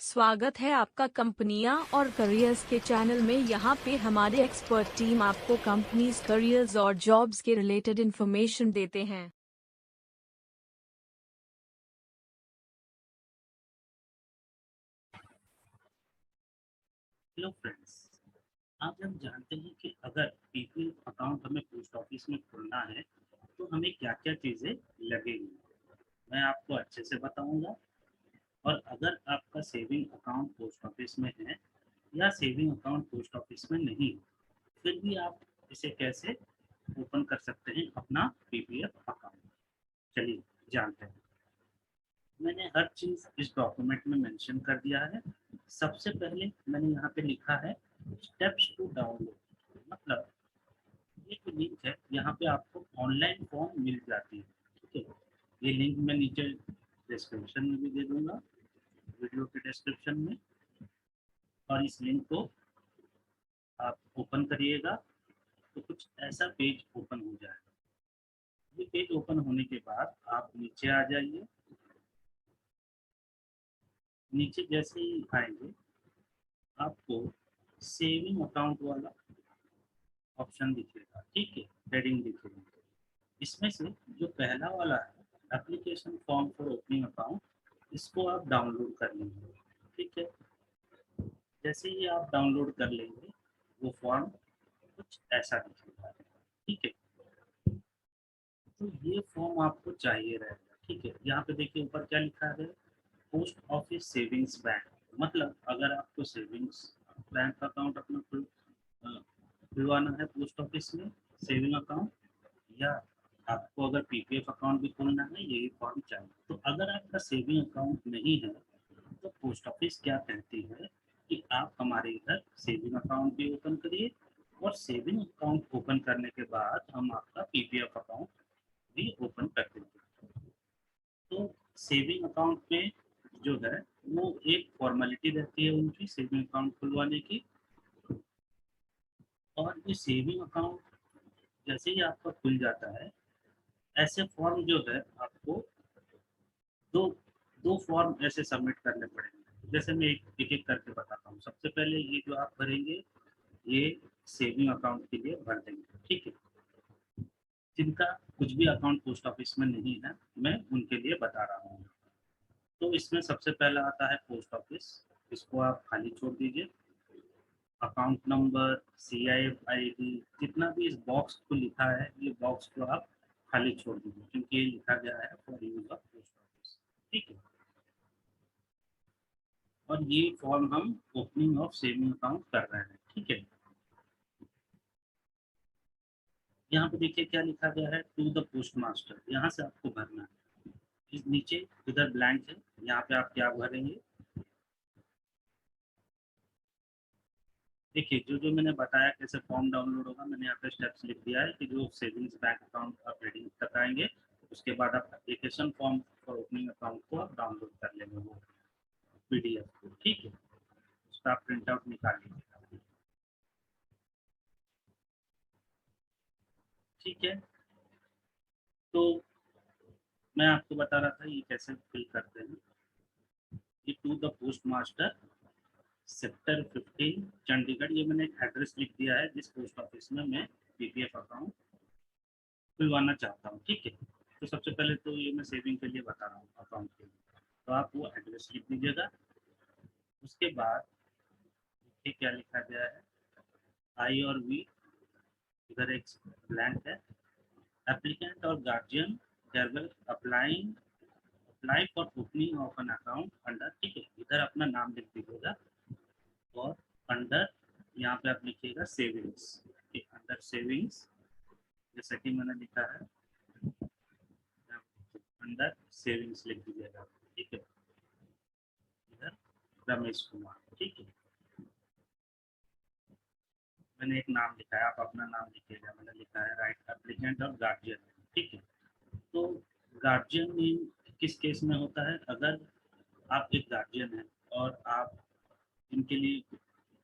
स्वागत है आपका कंपनियां और करियर्स के चैनल में। यहाँ पे हमारी एक्सपर्ट टीम आपको कंपनीज, करियर्स और जॉब्स के रिलेटेड इंफॉर्मेशन देते हैं। Hello friends. आप जब जानते हैं कि अगर पीपीएफ अकाउंट हमें पोस्ट ऑफिस में खोलना है तो हमें क्या क्या चीज़ें लगेंगी, मैं आपको अच्छे से बताऊंगा। और अगर आपका सेविंग अकाउंट पोस्ट ऑफिस में है या सेविंग अकाउंट पोस्ट ऑफिस में नहीं है, फिर भी आप इसे कैसे ओपन कर सकते हैं अपना पीपीएफ अकाउंट, चलिए जानते हैं। मैंने हर चीज़ इस डॉक्यूमेंट में मेंशन कर दिया है। सबसे पहले मैंने यहाँ पे लिखा है स्टेप्स टू डाउनलोड, मतलब ये जो लिंक है यहाँ पे आपको ऑनलाइन फॉर्म मिल जाती है, ठीक है। ये लिंक मैं नीचे डिस्क्रिप्शन में भी दे दूंगा, वीडियो के डिस्क्रिप्शन में। और इस लिंक को आप ओपन करिएगा तो कुछ ऐसा पेज ओपन हो जाएगा। ये पेज ओपन होने के बाद आप नीचे आ जाइए। नीचे जैसे ही आएंगे आपको सेविंग अकाउंट वाला ऑप्शन दिखेगा, ठीक है, हेडिंग दिखेगी। इसमें से जो पहला वाला है application form for opening account, इसको आप डाउनलोड कर लेंगे, ठीक है। जैसे ही आप डाउनलोड कर लेंगे वो फॉर्म कुछ ऐसा दिखेगा, ठीक है। तो ये फॉर्म आपको चाहिए रहेगा, ठीक है। यहाँ पे देखिए ऊपर क्या लिखा है, पोस्ट ऑफिस सेविंग्स बैंक। मतलब अगर आपको सेविंग्स बैंक अकाउंट अपना खुलवाना है पोस्ट ऑफिस में, सेविंग अकाउंट, या आपको अगर पीपीएफ अकाउंट भी खोलना है, यही फॉर्म चाहिए। तो अगर आपका सेविंग अकाउंट नहीं है तो पोस्ट ऑफिस क्या कहती है कि आप हमारे इधर सेविंग अकाउंट भी ओपन करिए, और सेविंग अकाउंट ओपन करने के बाद हम आपका पीपीएफ अकाउंट भी ओपन कर देंगे। तो सेविंग अकाउंट में जो है वो एक फॉर्मेलिटी रहती है उनकी सेविंग अकाउंट खुलवाने की। और ये सेविंग अकाउंट जैसे ही आपका खुल जाता है, ऐसे फॉर्म जो है आपको दो दो फॉर्म ऐसे सबमिट करने पड़ेंगे। जैसे मैं एक एक करके बताता हूँ। सबसे पहले ये जो आप भरेंगे, ये सेविंग अकाउंट के लिए भर देंगे, ठीक है। जिनका कुछ भी अकाउंट पोस्ट ऑफिस में नहीं है, मैं उनके लिए बता रहा हूँ। तो इसमें सबसे पहला आता है पोस्ट ऑफिस, इसको आप खाली छोड़ दीजिए। अकाउंट नंबर, CIF ID, जितना भी इस बॉक्स को लिखा है, ये बॉक्स को आप खाली छोड़ दीजिए, क्योंकि ये लिखा गया है for use of post office, ठीक है। और ये फॉर्म हम ओपनिंग ऑफ सेविंग अकाउंट कर रहे हैं, ठीक है। यहाँ पे देखिए क्या लिखा गया है, टू द पोस्ट मास्टर, यहाँ से आपको भरना है। इस नीचे इधर ब्लैंक है, यहाँ पे आप क्या भरेंगे। देखिए जो जो मैंने बताया कैसे फॉर्म डाउनलोड होगा, मैंने यहाँ पे स्टेप्स लिख दिया है कि जो सेविंग्स बैंक अकाउंट आप हेडिंग तक आएंगे, उसके बाद आप application form for opening account को आप डाउनलोड कर लेंगे, वो PDF को, ठीक है। उसका आप प्रिंट आउट निकाल लीजिएगा, ठीक है। तो मैं आपको बता रहा था ये कैसे फिल करते हैं। ये to the postmaster, sector 15, Chandigarh, ये मैंने एक एड्रेस लिख दिया है जिस पोस्ट ऑफिस में मैं पीपीएफ अकाउंट खुलवाना चाहता हूँ, ठीक है। तो सबसे पहले तो ये मैं सेविंग के लिए बता रहा हूँ, अकाउंट के लिए, तो आप वो एड्रेस लिख दीजिएगा। उसके बाद ये क्या लिखा गया है, I और V, इधर एक ब्लैंक है। एप्लीकेंट और guardian there apply for opening of an account under, ठीक है, इधर अपना नाम लिख दीजिएगा। और अंडर, यहाँ पे आप लिखिएगा सेविंग्स, अंडर सेविंग्स, जैसे कि मैंने लिखा है, अंडर सेविंग्स लिख दीजिएगा, ठीक है। इधर रमेश कुमार, ठीक है। मैंने एक नाम लिखा है, आप अपना नाम लिखिएगा। मैंने लिखा है राइट एप्लीकेंट और गार्जियन, ठीक है। तो गार्जियन किस केस में होता है, अगर आप एक गार्जियन हैं और आप इनके लिए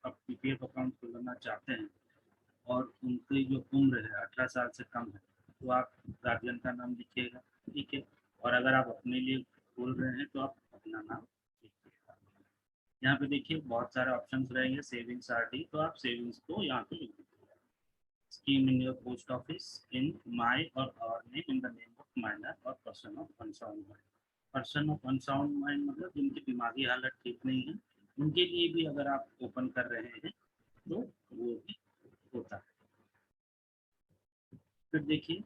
आप पीपीएफ अकाउंट खुलवाना चाहते हैं और उनकी जो उम्र है 18 साल से कम है, तो आप गार्जियन का नाम लिखिएगा, ठीक है। और अगर आप अपने लिए खोल रहे हैं तो आप अपना नाम लिखिएगा। यहाँ पे देखिए बहुत सारे ऑप्शंस रहेंगे, सेविंग्स आरडी, तो आप सेविंग्स को यहाँ पे लिख दीजिए। Scheme in your post office in my or our name in the name of minor or person of unsound mind. Person of unsound mind मतलब जिनकी दिमागी हालत ठीक नहीं है, उनके लिए भी अगर आप ओपन कर रहे हैं तो वो भी होता है। फिर देखिए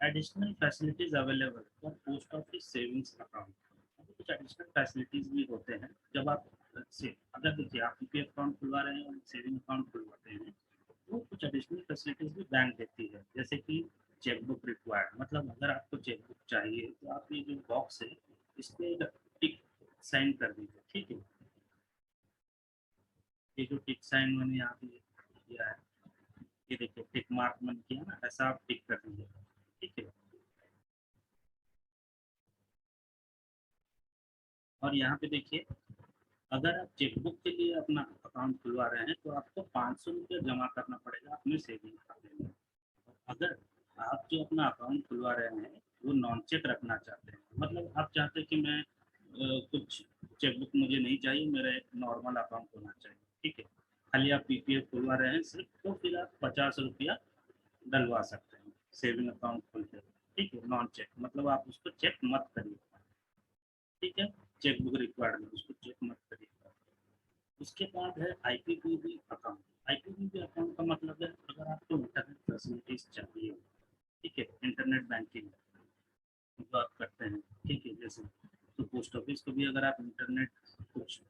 additional facilities available for post office savings account. कुछ एडिशनल फैसिलिटीज भी होते हैं जब आप से अगर देखिए आप पीपीएफ अकाउंट खुलवा रहे हैं और सेविंग अकाउंट खुलवाते हैं तो कुछ एडिशनल फैसिलिटीज भी बैंक देती है, जैसे कि चेकबुक रिक्वायर्ड, मतलब अगर आपको चेकबुक चाहिए तो आप ये जो बॉक्स है इस पे टिक साइन कर दीजिए, ठीक है। ये जो टिक साइन मैंने यहाँ पे किया है, ये देखिए टिक मार्क मैंने किया ना, ऐसा आप टिक कर दीजिए, ठीक है। और यहाँ पे देखिए अगर आप चेकबुक के लिए अपना अकाउंट खुलवा रहे हैं तो आपको 500 रुपये जमा करना पड़ेगा अपने सेविंग खाते में। अगर आप जो अपना अकाउंट खुलवा रहे हैं वो नॉन चेक रखना चाहते हैं, मतलब आप चाहते हैं कि मैं कुछ चेकबुक मुझे नहीं चाहिए, मेरा एक नॉर्मल अकाउंट होना चाहिए, ठीक है, खाली आप पीपीएफ खुलवा रहे हैं सिर्फ, तो फिर आप 50 रुपया डलवा सकते हैं सेविंग अकाउंट खोलते हैं, ठीक है, नॉन चेक, मतलब आप उसको चेक मत करिए, ठीक है। चेकबुक रिक्वायर्ड में उसको चेक मत करिए। उसके बाद है आईपीपीबी अकाउंट। आईपीपीबी अकाउंट का मतलब है अगर आपको इंटरनेट फैसिलिटीज चाहिए, ठीक है, इंटरनेट बैंकिंग जो आप करते हैं, ठीक है, जैसे तो पोस्ट ऑफिस को भी अगर आप इंटरनेट कुछ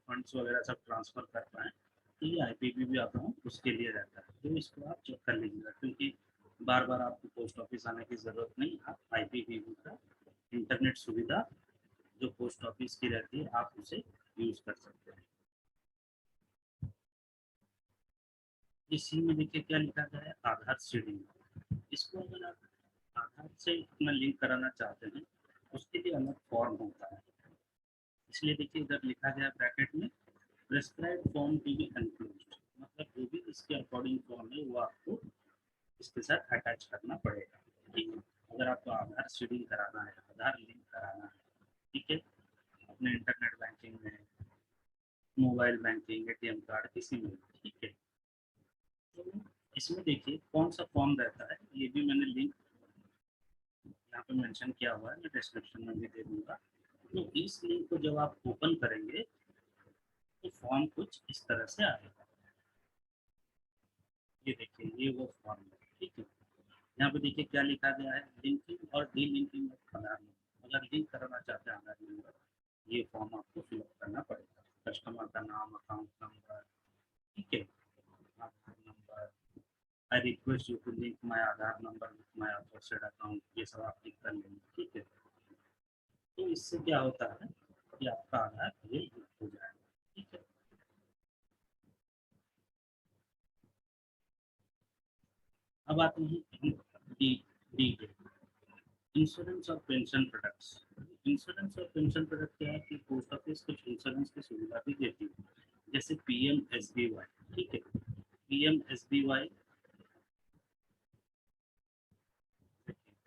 फंड्स वगैरह सब ट्रांसफर कर पाएँ तो ये आईपीपीबी अकाउंट उसके लिए रहता है, तो इसको आप चेक कर लीजिएगा, क्योंकि बार बार आपको पोस्ट ऑफिस आने की ज़रूरत नहीं, आप आईपीपीबी का इंटरनेट सुविधा जो पोस्ट ऑफिस की रहती है आप उसे यूज़ कर सकते हैं। इसी में देखिए क्या लिखा गया है, आधार सीडिंग। इसको अगर आप आधार से अपना लिंक कराना चाहते हैं उसके लिए अलग फॉर्म होता है, इसलिए देखिए इधर लिखा गया ब्रैकेट में prescribe form to be enclosed, मतलब जो भी इसके अकॉर्डिंग फॉर्म है वो आपको इसके साथ अटैच करना पड़ेगा, ठीक है। अगर आपको आधार सीडिंग कराना है, आधार लिंक कराना है, ठीक है, अपने इंटरनेट बैंकिंग में, मोबाइल बैंकिंग, एटीएम कार्ड, किसी में, ठीक है। तो इसमें देखिए कौन सा फॉर्म रहता है, ये भी मैंने लिंक यहाँ पे मेंशन किया हुआ है, मैं डिस्क्रिप्शन में भी दे दूंगा। तो इस लिंक को जब आप ओपन करेंगे तो फॉर्म कुछ इस तरह से आएगा, ये देखिए ये वो फॉर्म है, ठीक है। यहाँ पे देखिए क्या लिखा गया है, लिंकिंग और delinking of Aadhaar number. अगर लिंक कराना चाहते हैं आधार नंबर, ये फॉर्म आपको फिलअप करना पड़ेगा, कस्टमर का नाम, अकाउंट नंबर, ठीक है, Aadhaar number, I request you to link my Aadhaar number with my authorised account, ये सब आप लिख कर लेंगे, ठीक है। तो इससे क्या होता है कि आपका आधार ये लिंक हो जाएगा, ठीक है। अब आते हैं डी डी इंश्योरेंस और पेंशन प्रोडक्ट्स। इंश्योरेंस और पेंशन प्रोडक्ट क्या है कि पोस्ट ऑफिस कुछ इंश्योरेंस की सुविधा भी देती है, जैसे पीएमएसबीवाई, ठीक है, पीएमएसबीवाई,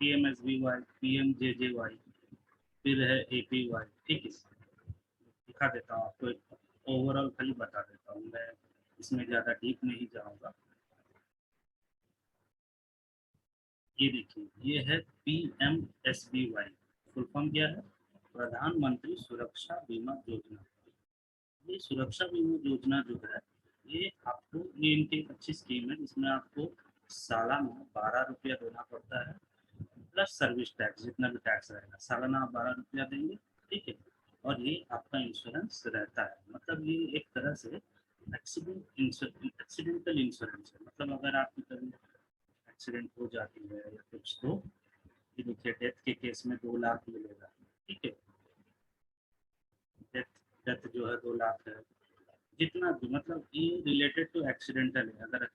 पीएमएसबीवाई, पीएमजेजेवाई, फिर है एपीवाई, ठीक है। दिखा देता हूँ आपको, एक ओवरऑल खाली बता देता हूँ मैं, इसमें ज़्यादा डीप नहीं जाऊँगा। ये देखिए ये है पीएमएसबीवाई, फुल फॉर्म क्या है, प्रधानमंत्री सुरक्षा बीमा योजना। ये सुरक्षा बीमा योजना जो है ये आपको, ये इनकी एक अच्छी स्कीम है जिसमें आपको सालाना 12 रुपया देना पड़ता है, प्लस सर्विस टैक्स, जितना भी टैक्स रहेगा सालाना आप 12 रुपया देंगे, ठीक है। और ये आपका इंश्योरेंस रहता है, मतलब ये एक तरह से एक्सीडेंटल इंश्योरेंस है, मतलब अगर आपकी कभी एक्सीडेंट हो जाती है या कुछ, तो ये देखिए डेथ के केस में 2 लाख मिलेगा, ठीक है। डेथ डेथ जो है 2 लाख है, जितना भी, मतलब ये रिलेटेड टू एक्सीडेंटल है, अगर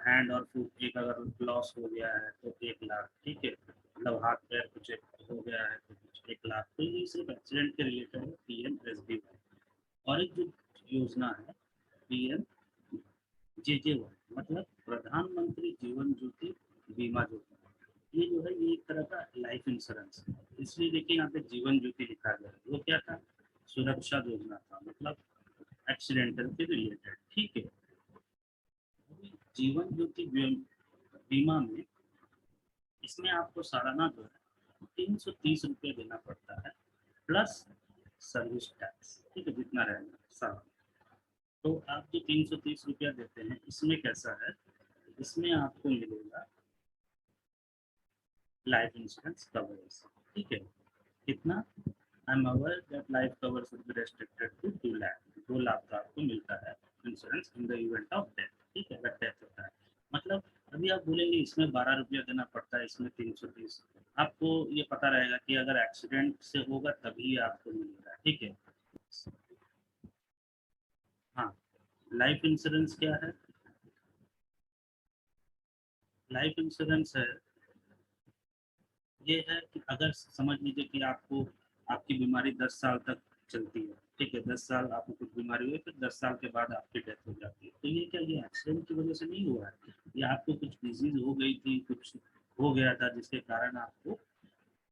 हैंड और फुट एक अगर लॉस हो गया है तो 1 लाख, ठीक है, मतलब हाथ पैर कुछ हो गया है तो कुछ 1 लाख, तो ये सिर्फ एक्सीडेंट के रिलेटेड है पीएमएसबीवाई। और एक जो योजना है पीएम जेजेवाई, मतलब प्रधानमंत्री जीवन ज्योति बीमा योजना, ये जो है ये एक तरह का लाइफ इंश्योरेंस है, इसलिए देखिए यहाँ पे जीवन ज्योति लिखा गया है, वो क्या था, सुरक्षा योजना था, मतलब एक्सीडेंटल के रिलेटेड, ठीक है। जीवन ज्योति बीमा में इसमें आपको सालाना जो है 330 रुपये देना पड़ता है, प्लस सर्विस टैक्स, ठीक है, जितना रहेगा सालाना। तो आप जो 330 रुपया देते हैं, इसमें कैसा है, इसमें आपको मिलेगा लाइफ इंश्योरेंस कवरेज, ठीक है। कितना, I am aware that life cover should be restricted to 2 lakh, 2 lakh का आपको मिलता है insurance in the event of death, ठीक है, अगर डेथ होता है। मतलब अभी आप बोलेंगे इसमें 12 रुपया देना पड़ता है, इसमें 330, आपको ये पता रहेगा कि अगर एक्सीडेंट से होगा तभी आपको मिलेगा, ठीक है। हाँ, लाइफ इंश्योरेंस क्या है, लाइफ इंश्योरेंस है, ये है कि अगर समझ लीजिए कि आपको, आपकी बीमारी 10 साल तक चलती है, ठीक है, 10 साल आपको कुछ बीमारी हुई, फिर 10 साल के बाद आपकी डेथ हो जाती है, तो ये क्या, ये एक्सीडेंट की वजह से नहीं हुआ है, ये आपको कुछ डिजीज हो गई थी, कुछ हो गया था जिसके कारण आपको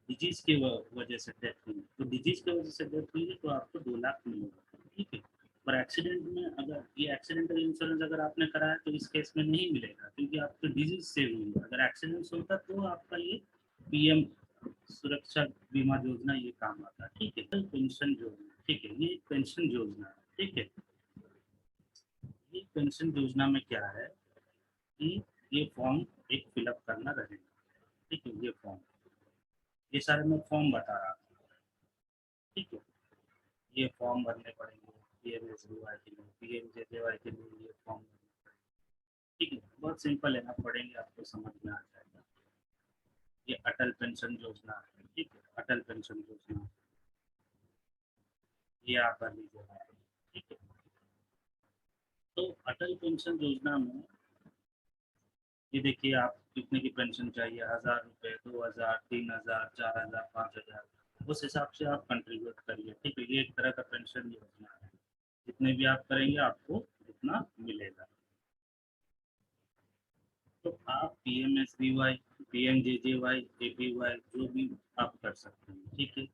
डिजीज की वजह से डेथ हुई, तो डिजीज की वजह से डेथ हुई है तो आपको 2 लाख मिलेगा, ठीक है। पर एक्सीडेंट में, अगर ये एक्सीडेंटल इंश्योरेंस अगर आपने कराया तो इस केस में नहीं मिलेगा, क्योंकि आपको डिजीज से हुई है। अगर एक्सीडेंट होता तो आपका ये पीएम सुरक्षा बीमा योजना ये काम आता है, ठीक है। पेंशन योजना, ठीक है, ये पेंशन योजना है, ठीक है। ये पेंशन योजना में क्या है कि ये फॉर्म एक फिलअप करना रहेगा, ठीक है, ये फॉर्म, ये सारे मैं फॉर्म बता रहा हूँ, ठीक है। ये फॉर्म भरने पड़ेंगे, पीएमएसबीवाई के लिए, पीएमजेजेवाई के लिए ये फॉर्म, ठीक है, बहुत सिंपल है, आप पढ़ेंगे आपको समझ में आ जाएगा। ये अटल पेंशन योजना है, ठीक है, अटल पेंशन योजना, ये आप भर लीजिएगा, ठीक है। तो अटल पेंशन योजना में ये देखिए, आप कितने की पेंशन चाहिए, 1000 रुपये, 2000, 3000, 4000, 5000, उस हिसाब से आप कंट्रीब्यूट करिए, ठीक है। ये एक तरह का पेंशन योजना है, जितने भी आप करेंगे आपको उतना मिलेगा। तो आप पीएमएसबीवाई, पीएमजेजेवाई, एपीवाई जो भी आप कर सकते हैं, ठीक है।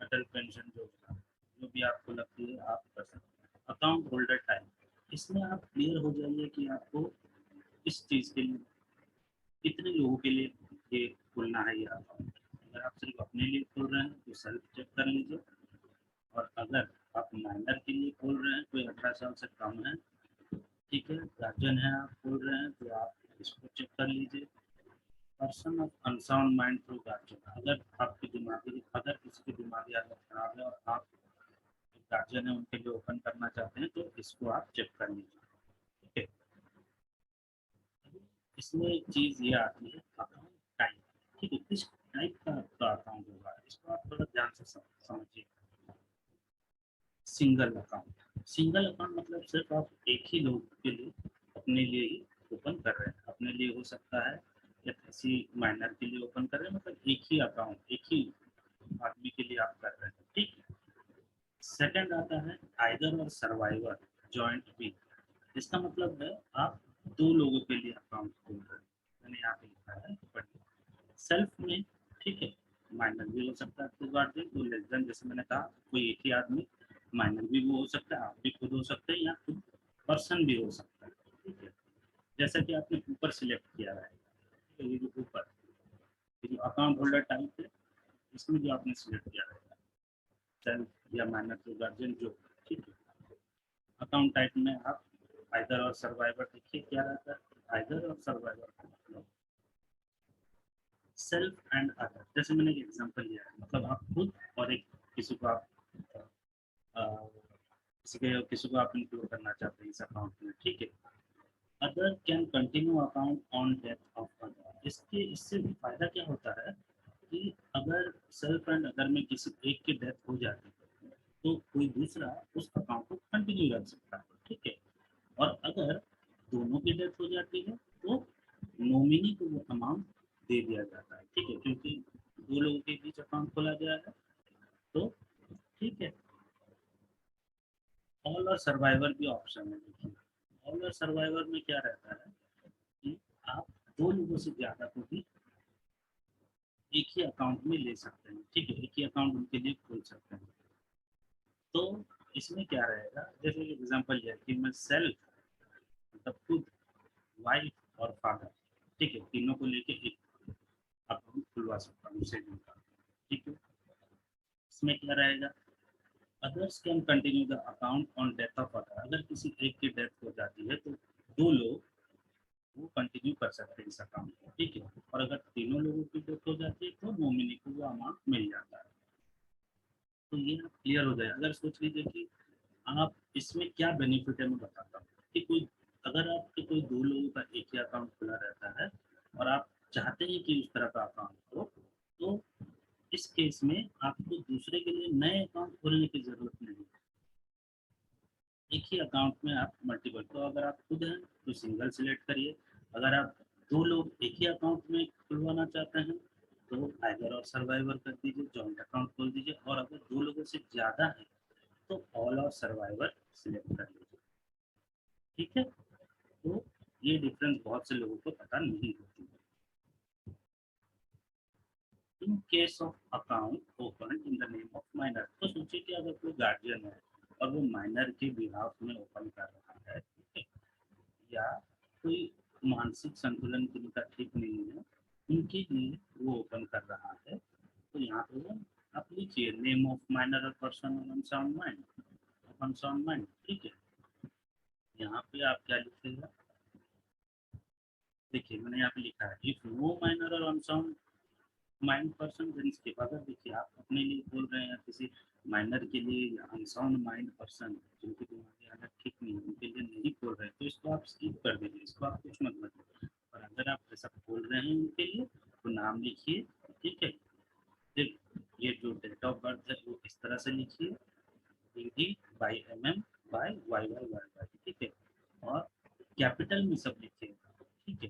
अटल पेंशन योजना जो भी आपको लगती है आप कर सकते हैं। अकाउंट होल्डर टाइप, इसमें आप क्लियर हो जाइए कि आपको इस चीज़ के लिए कितने लोगों के लिए ये खोलना है ये अकाउंट। अगर आप सिर्फ अपने लिए खोल रहे हैं तो सेल्फ चेक कर लीजिए, और अगर आप माइनर के लिए खोल रहे हैं, कोई 18 साल से कम है, ठीक है, गार्जियन है, आप खोल रहे हैं तो आप इसको चेक कर लीजिए। Person of unsound mind through guardian, अगर आपकी दिमागी, अगर किसी की दिमागी हालत खराब है और आप गार्जियन है उनके लिए ओपन करना चाहते हैं तो इसको आप चेक कर लीजिए, ठीक है। इसमें एक चीज ये आती है अकाउंट टाइप, ठीक है, किस टाइप का आपका अकाउंट होगा इसको आप थोड़ा ध्यान से समझिए। सिंगल अकाउंट, सिंगल अकाउंट मतलब सिर्फ आप एक ही लोग के लिए, अपने लिए ही ओपन कर रहे हैं, अपने लिए हो सकता है या किसी माइनर के लिए ओपन कर रहे हैं, मतलब एक ही अकाउंट एक ही आदमी के लिए आप कर रहे हैं, ठीक है। सेकंड आता है आइदर और सर्वाइवर जॉइंट भी, इसका मतलब है आप 2 लोगों के लिए अकाउंट खोल रहे हैं, मैंने यहाँ पे लिखा है पढ़िए। सेल्फ में, ठीक है, माइनर भी हो सकता है आपके गार्जियन, तो लेस देन, जैसे मैंने कहा कोई एक ही आदमी, माइनर भी वो हो सकता है, आप भी खुद हो सकते हैं, या खुद पर्सन भी हो सकता है, ठीक है। जैसा कि आपने ऊपर सिलेक्ट किया है, तो ये जो ऊपर, ये जो अकाउंट होल्डर टाइप है, इसमें जो आपने सिलेक्ट किया है सेल्फ या माइनर टू गार्जियन जो, ठीक है। अकाउंट टाइप में आप आइदर और सर्वाइवर, देखिए क्या रहता है, आइदर और सर्वाइवर, सेल्फ एंड अदर, जैसे मैंने एक एग्जांपल लिया है, मतलब आप खुद और एक किसी को आप किसी को आप इंक्लूड करना चाहते हैं इस अकाउंट में, ठीक है। Other can continue account on death of other, इसके इससे फायदा क्या होता है कि अगर सेल्फ एंड अदर में किसी एक की डेथ हो जाती है तो कोई दूसरा उस अकाउंट को कंटिन्यू रख सकता है, ठीक है। और अगर दोनों की डेथ हो जाती है तो नॉमिनी को वो अमाउंट दे दिया जाता है, ठीक है, क्योंकि 2 लोगों के बीच अकाउंट खोला गया है, तो ठीक है। ऑल और सर्वाइवर भी ऑप्शन है, देखिए ऑल और सर्वाइवर में क्या रहता है कि आप 2 लोगों से ज्यादा को भी एक ही अकाउंट में ले सकते हैं, ठीक है, एक ही अकाउंट उनके लिए खोल सकते हैं। तो इसमें क्या रहेगा, जैसे एग्जांपल है कि मैं सेल्फ मतलब खुद, वाइफ और फादर, ठीक है, तीनों को लेके एक अकाउंट खुलवा सकता हूँ सेविंग का, ठीक है। इसमें क्या रहेगा, others can continue the account on death of other, अगर किसी एक की डेथ हो जाती है तो दो लोग वो कंटिन्यू कर सकते हैं इस अकाउंट को, ठीक है। और अगर तीनों लोगों की डेथ हो जाती है तो नॉमिनी को वो अमाउंट मिल जाता है। तो ये क्लियर हो जाए। अगर सोच लीजिए कि आप इसमें क्या बेनिफिट है मैं बताता हूँ कि कोई, अगर आपके कोई दो लोगों का एक ही अकाउंट खुला रहता है और आप चाहते हैं कि उस तरह का अकाउंट हो, तो इस केस में आपको दूसरे के लिए नए अकाउंट खोलने की जरूरत नहीं है। एक ही अकाउंट में आप मल्टीपल, तो अगर आप खुद हैं तो सिंगल सिलेक्ट करिए, अगर आप दो लोग एक ही अकाउंट में खुलवाना चाहते हैं तो टाइगर और सर्वाइवर कर दीजिए, जॉइंट अकाउंट खोल दीजिए, और अगर दो लोगों से ज़्यादा है तो ऑल और सर्वाइवर सिलेक्ट कर लीजिए, ठीक है। तो ये डिफरेंस बहुत से लोगों को पता नहीं होती है। इन case of account open in the name of minor, तो सोचिए कि अगर कोई गार्जियन है और वो माइनर के बिहाफ में ओपन कर रहा है, ठीक है, या कोई मानसिक संतुलन जिनका ठीक नहीं है उनके लिए वो ओपन कर रहा है, तो यहाँ पे आप लिखिए name of minor person on sound mind, on sound mind, ठीक है। यहाँ पे आप क्या लिखिएगा, देखिए मैंने यहाँ पे लिखा है इफ नो माइनर और अनसाउंड माइंड पर्सन, देन इसके बाद देखिए आप अपने लिए बोल रहे हैं किसी माइनर के लिए या अनसाउंड माइंड पर्सन जिनकी दिमागी हालत ठीक नहीं है उनके लिए नहीं बोल रहे हैं, तो इसको आप स्किप कर दीजिए, इसको आप कुछ मत बताइए। और अगर आप ऐसा बोल रहे हैं उनके लिए तो नाम लिखिए, ठीक है। फिर ये जो डेट ऑफ बर्थ है वो इस तरह से लिखिए, D by MM by YYYY, ठीक है। और कैपिटल में सब लिखिएगा, ठीक है।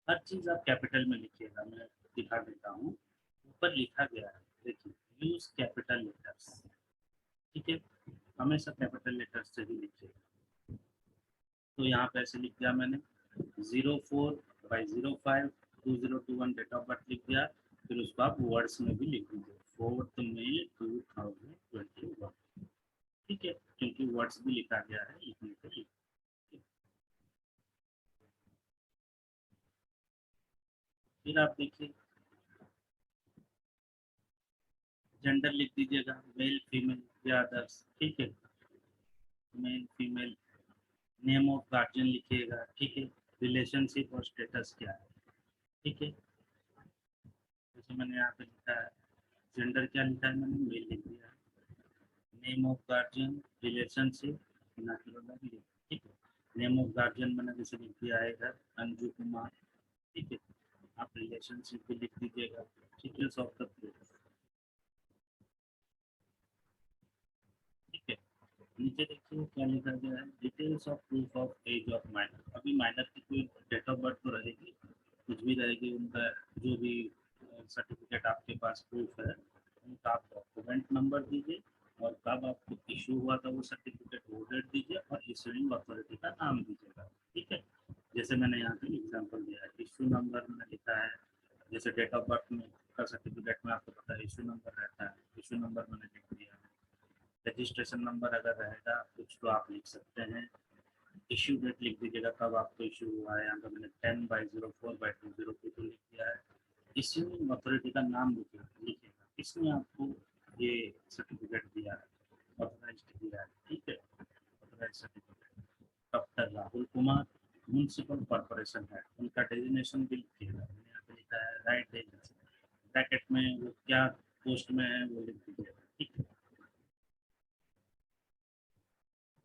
हर चीज आप कैपिटल में लिखिएगा, मैं दिखा देता हूँ। ऊपर लिखा गया है, देखिए यूज कैपिटल लेटर्स, ठीक है, हमेशा कैपिटल लेटर्स से ही लिखिएगा। तो यहाँ पे ऐसे लिख दिया मैंने 04/05/2021 डेट ऑफ बर्थ लिख दिया। फिर उसको आप वर्ड्स में भी लिख दीजिए 4 मई 2021, ठीक है, क्योंकि वर्ड्स भी लिखा गया है लिखने के लिए। फिर आप देखिए जेंडर लिख दीजिएगा मेल फीमेल या अदर्स, ठीक है, male female. Name of guardian लिखिएगा, ठीक है, रिलेशनशिप और स्टेटस क्या है, ठीक है। जैसे मैंने यहाँ पे लिखा है जेंडर क्या लिखा है, मैंने मेल लिख दिया है। नेम ऑफ गार्जियन, रिलेशनशिप, ठीक है। नेम ऑफ गार्जियन मैंने जैसे लिख दिया है इधर अंजू कुमार, ठीक है। आप रिलेशनशिप भी लिख दीजिएगा, डिटेल्स ऑफ द प्लेस, ठीक है। नीचे देखिए क्या लिखा गया है details of proof of age of minor, अभी माइनर की कोई डेट ऑफ बर्थ तो रहेगी, कुछ भी रहेगी, उनका जो भी सर्टिफिकेट आपके पास प्रूफ है उनका आप डॉक्यूमेंट नंबर दीजिए, और कब आपको इशू हुआ था वो सर्टिफिकेट वो डेट दीजिए, और इशूइंग अथॉरिटी का नाम दीजिएगा, ठीक है। जैसे मैंने यहाँ पे एग्जांपल दिया है, इशू नंबर मैंने लिखा है, जैसे डेट ऑफ बर्थ में का सर्टिफिकेट में आपको पता है इशू नंबर रहता है, इशू नंबर मैंने लिख दिया है। रजिस्ट्रेशन नंबर अगर रहेगा कुछ तो आप लिख सकते हैं, इश्यू डेट लिख दीजिएगा कब आपको इशू हुआ है, यहाँ पर मैंने 10/04/2022 लिख दिया है। इश्यूइंग अथॉरिटी का नाम लिखिएगा किसने आपको ये सर्टिफिकेट दिया है, ऑथराइज्ड दिया है, ठीक है, authorised certificate. Doctor Rahul Kumar, municipal corporation है, उनका डेजिग्नेशन भी लिखिएगा, मैंने यहाँ पे लिखा है राइट एजेंसी, ब्रैकेट में वो क्या पोस्ट में है वो लिख दीजिएगा, ठीक है।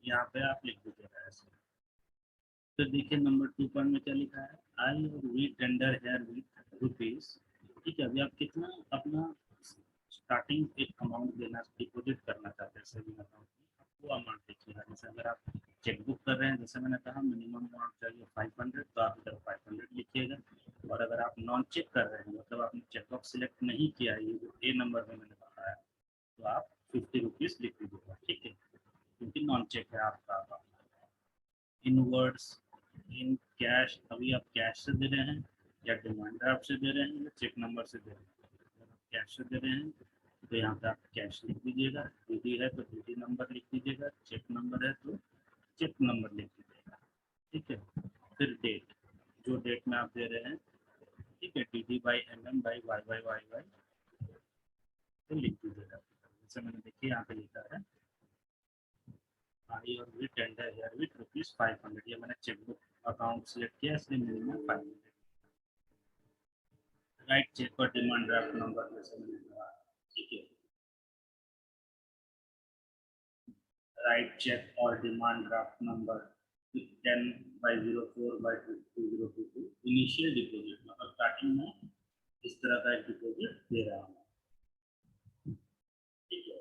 यहाँ पे आप लिख दीजिएगा ऐसे। फिर देखिए नंबर 2 पर में क्या लिखा है, आई और we tender herewith rupees, ठीक है। अभी आप कितना अपना स्टार्टिंग एक अमाउंट देना डिपोजिट करना चाहते हैं सेविंग अकाउंट में, आप वो अमाउंट देखिएगा। जैसे अगर आप चेकबुक कर रहे हैं, जैसे मैंने कहा मिनिमम अमाउंट चाहिए 500, तो आप इधर 500 लिखिएगा। और अगर आप नॉन चेक कर रहे हैं, मतलब आपने चेकबुक सिलेक्ट नहीं किया है, ये जो ए नंबर में मैंने बताया, तो आप 50 रुपीज़ लिख दीजिएगा, ठीक है, क्योंकि नॉन चेक है आपका अकाउंट। इनवर्ड्स, इन कैश, अभी आप कैश से दे रहे हैं या डिमांड ड्राफ्ट से दे रहे हैं या चेक नंबर से दे रहे हैं। अगर आप कैश से दे रहे हैं तो यहाँ पे आप कैश लिख दीजिएगा, डीडी है तो डीडी नंबर लिख दीजिएगा, चेक नंबर है तो चेक नंबर लिख दीजिएगा। ठीक है, फिर डेट, जो डेट में आप दे रहे हैं, ठीक है, DD by MM by YYYY तो लिख दीजिएगा। जैसे मैंने देखिए यहाँ पे लिखा है आई और वी टेंडर हियर विथ ₹500, ये मैंने चेकबुक अकाउंट सिलेक्ट किया इसलिए मिनिमम 500। राइट चेक और डिमांड ड्राफ्ट नंबर जैसे मैंने कहा, ठीक है, राइट चेक और demand draft number 10/04/2022 initial deposit, मतलब स्टार्टिंग में इस तरह का एक डिपॉजिट दे रहा हूँ। ठीक है,